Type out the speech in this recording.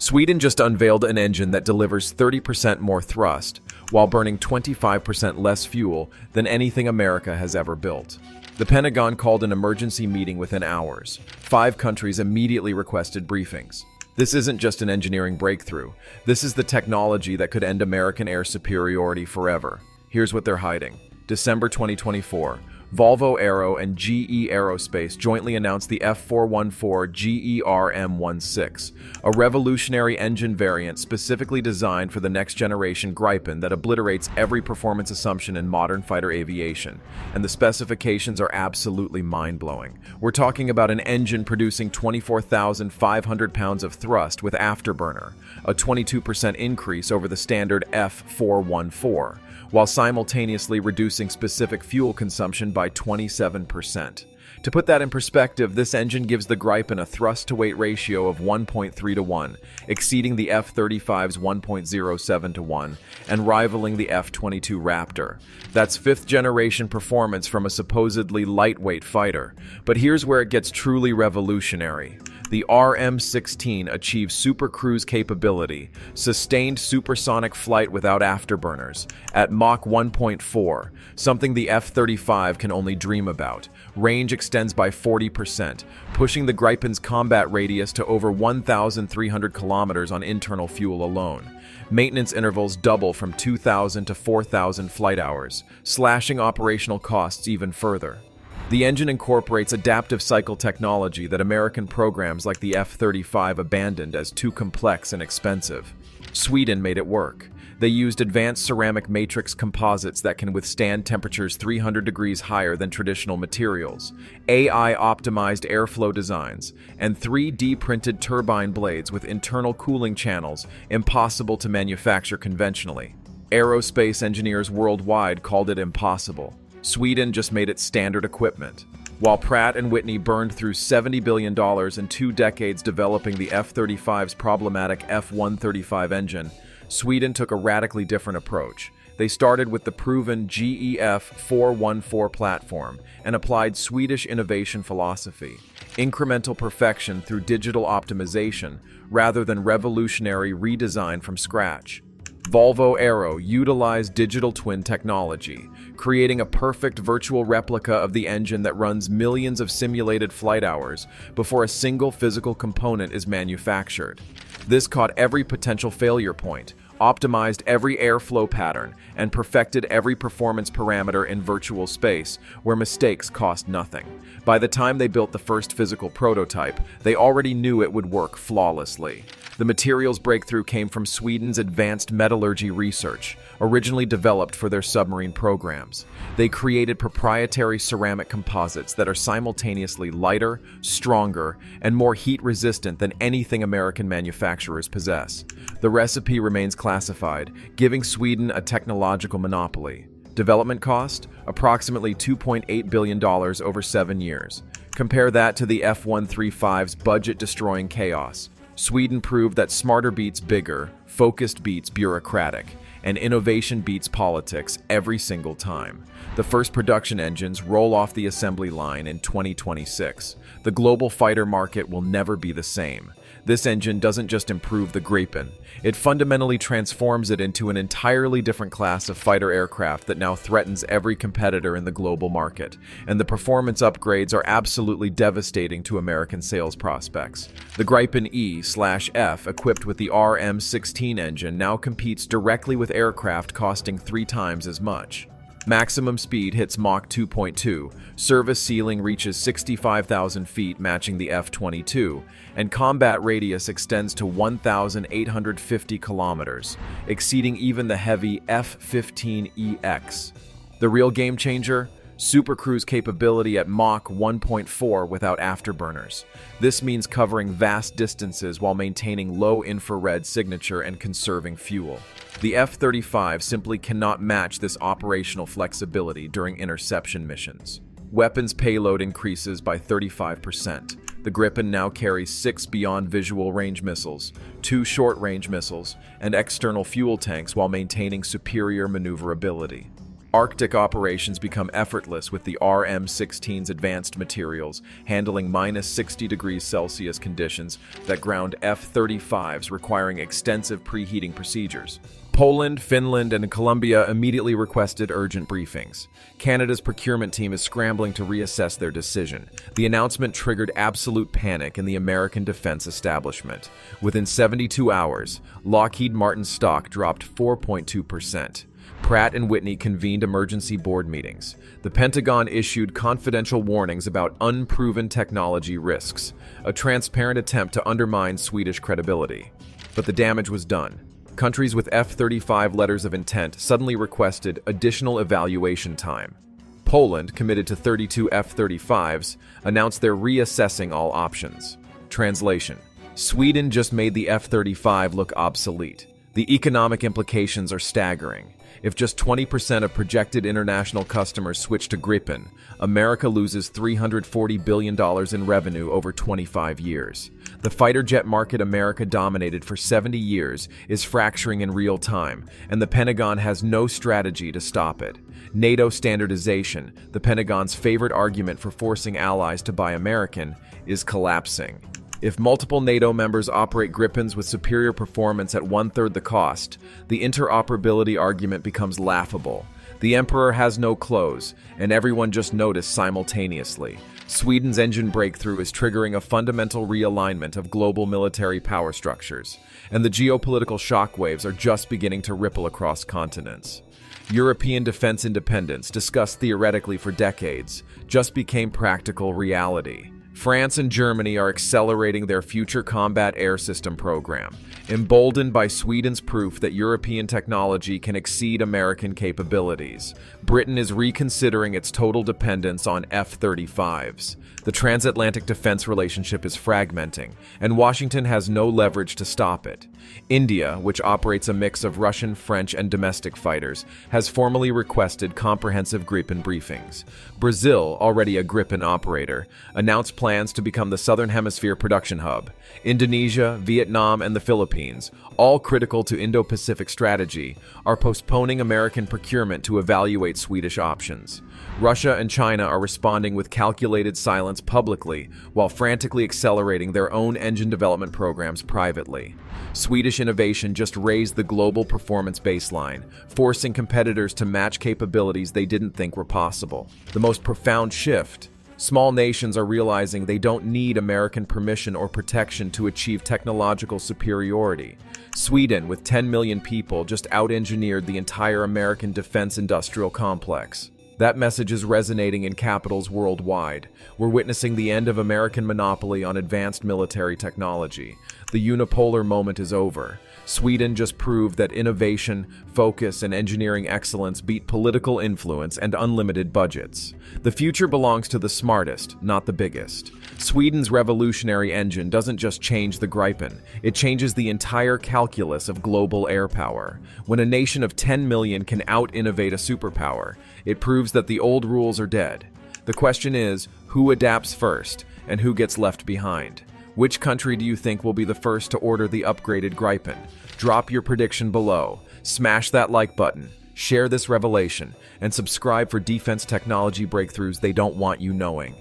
Sweden just unveiled an engine that delivers 30% more thrust while burning 25% less fuel than anything America has ever built. The Pentagon called an emergency meeting within hours. 5 countries immediately requested briefings. This isn't just an engineering breakthrough. This is the technology that could end American air superiority forever. Here's what they're hiding. December 2024. Volvo Aero and GE Aerospace jointly announced the F414 GERM-16, a revolutionary engine variant specifically designed for the next-generation Gripen that obliterates every performance assumption in modern fighter aviation. And the specifications are absolutely mind-blowing. We're talking about an engine producing 24,500 pounds of thrust with afterburner, a 22% increase over the standard F414, while simultaneously reducing specific fuel consumption by 27%. To put that in perspective, this engine gives the Gripen a thrust-to-weight ratio of 1.3 to 1, exceeding the F-35's 1.07 to 1, and rivaling the F-22 Raptor. That's 5th-generation performance from a supposedly lightweight fighter. But here's where it gets truly revolutionary. The RM-16 achieves supercruise capability, sustained supersonic flight without afterburners, at Mach 1.4, something the F-35 can only dream about. Range extends by 40%, pushing the Gripen's combat radius to over 1,300 kilometers on internal fuel alone. Maintenance intervals double from 2,000 to 4,000 flight hours, slashing operational costs even further. The engine incorporates adaptive cycle technology that American programs like the F-35 abandoned as too complex and expensive. Sweden made it work. They used advanced ceramic matrix composites that can withstand temperatures 300 degrees higher than traditional materials, AI-optimized airflow designs, and 3D printed turbine blades with internal cooling channels impossible to manufacture conventionally. Aerospace engineers worldwide called it impossible. Sweden just made it standard equipment. While Pratt & Whitney burned through $70 billion in 2 decades developing the F-35's problematic F-135 engine, Sweden took a radically different approach. They started with the proven GEF 414 platform and applied Swedish innovation philosophy, incremental perfection through digital optimization rather than revolutionary redesign from scratch. Volvo Aero utilized digital twin technology, creating a perfect virtual replica of the engine that runs millions of simulated flight hours before a single physical component is manufactured. This caught every potential failure point, optimized every airflow pattern, and perfected every performance parameter in virtual space where mistakes cost nothing. By the time they built the first physical prototype, they already knew it would work flawlessly. The materials breakthrough came from Sweden's advanced metallurgy research, originally developed for their submarine programs. They created proprietary ceramic composites that are simultaneously lighter, stronger, and more heat-resistant than anything American manufacturers possess. The recipe remains classified, giving Sweden a technological monopoly. Development cost? Approximately $2.8 billion over 7 years. Compare that to the F-135's budget-destroying chaos. Sweden proved that smarter beats bigger, focused beats bureaucratic, and innovation beats politics every single time. The first production engines roll off the assembly line in 2026. The global fighter market will never be the same. This engine doesn't just improve the Gripen, it fundamentally transforms it into an entirely different class of fighter aircraft that now threatens every competitor in the global market, and the performance upgrades are absolutely devastating to American sales prospects. The Gripen E/F, equipped with the RM-16 engine, now competes directly with aircraft costing 3 times as much. Maximum speed hits Mach 2.2, service ceiling reaches 65,000 feet matching the F-22, and combat radius extends to 1,850 kilometers, exceeding even the heavy F-15EX. The real game changer? Supercruise capability at Mach 1.4 without afterburners. This means covering vast distances while maintaining low infrared signature and conserving fuel. The F-35 simply cannot match this operational flexibility during interception missions. Weapons payload increases by 35%. The Gripen now carries 6 beyond visual range missiles, 2 short-range missiles, and external fuel tanks while maintaining superior maneuverability. Arctic operations become effortless with the RM-16's advanced materials, handling minus 60 degrees Celsius conditions that ground F-35s, requiring extensive preheating procedures. Poland, Finland, and Colombia immediately requested urgent briefings. Canada's procurement team is scrambling to reassess their decision. The announcement triggered absolute panic in the American defense establishment. Within 72 hours, Lockheed Martin's stock dropped 4.2%. Pratt & Whitney convened emergency board meetings. The Pentagon issued confidential warnings about unproven technology risks, a transparent attempt to undermine Swedish credibility. But the damage was done. Countries with F-35 letters of intent suddenly requested additional evaluation time. Poland, committed to 32 F-35s, announced they're reassessing all options. Translation: Sweden just made the F-35 look obsolete. The economic implications are staggering. If just 20% of projected international customers switch to Gripen, America loses $340 billion in revenue over 25 years. The fighter jet market America dominated for 70 years is fracturing in real time, and the Pentagon has no strategy to stop it. NATO standardization, the Pentagon's favorite argument for forcing allies to buy American, is collapsing. If multiple NATO members operate Gripens with superior performance at one-third the cost, the interoperability argument becomes laughable. The emperor has no clothes, and everyone just noticed simultaneously. Sweden's engine breakthrough is triggering a fundamental realignment of global military power structures, and the geopolitical shockwaves are just beginning to ripple across continents. European defense independence, discussed theoretically for decades, just became practical reality. France and Germany are accelerating their future combat air system program, emboldened by Sweden's proof that European technology can exceed American capabilities. Britain is reconsidering its total dependence on F-35s. The transatlantic defense relationship is fragmenting, and Washington has no leverage to stop it. India, which operates a mix of Russian, French, and domestic fighters, has formally requested comprehensive Gripen briefings. Brazil, already a Gripen operator, announced plans to become the Southern Hemisphere production hub. Indonesia, Vietnam, and the Philippines, all critical to Indo-Pacific strategy, are postponing American procurement to evaluate Swedish options. Russia and China are responding with calculated silence publicly, while frantically accelerating their own engine development programs privately. Swedish innovation just raised the global performance baseline, forcing competitors to match capabilities they didn't think were possible. The most profound shift: small nations are realizing they don't need American permission or protection to achieve technological superiority. Sweden, with 10 million people, just out-engineered the entire American defense industrial complex. That message is resonating in capitals worldwide. We're witnessing the end of American monopoly on advanced military technology. The unipolar moment is over. Sweden just proved that innovation, focus, and engineering excellence beat political influence and unlimited budgets. The future belongs to the smartest, not the biggest. Sweden's revolutionary engine doesn't just change the Gripen, it changes the entire calculus of global air power. When a nation of 10 million can out-innovate a superpower, it proves that the old rules are dead. The question is, who adapts first, and who gets left behind? Which country do you think will be the first to order the upgraded Gripen? Drop your prediction below, smash that like button, share this revelation, and subscribe for defense technology breakthroughs they don't want you knowing.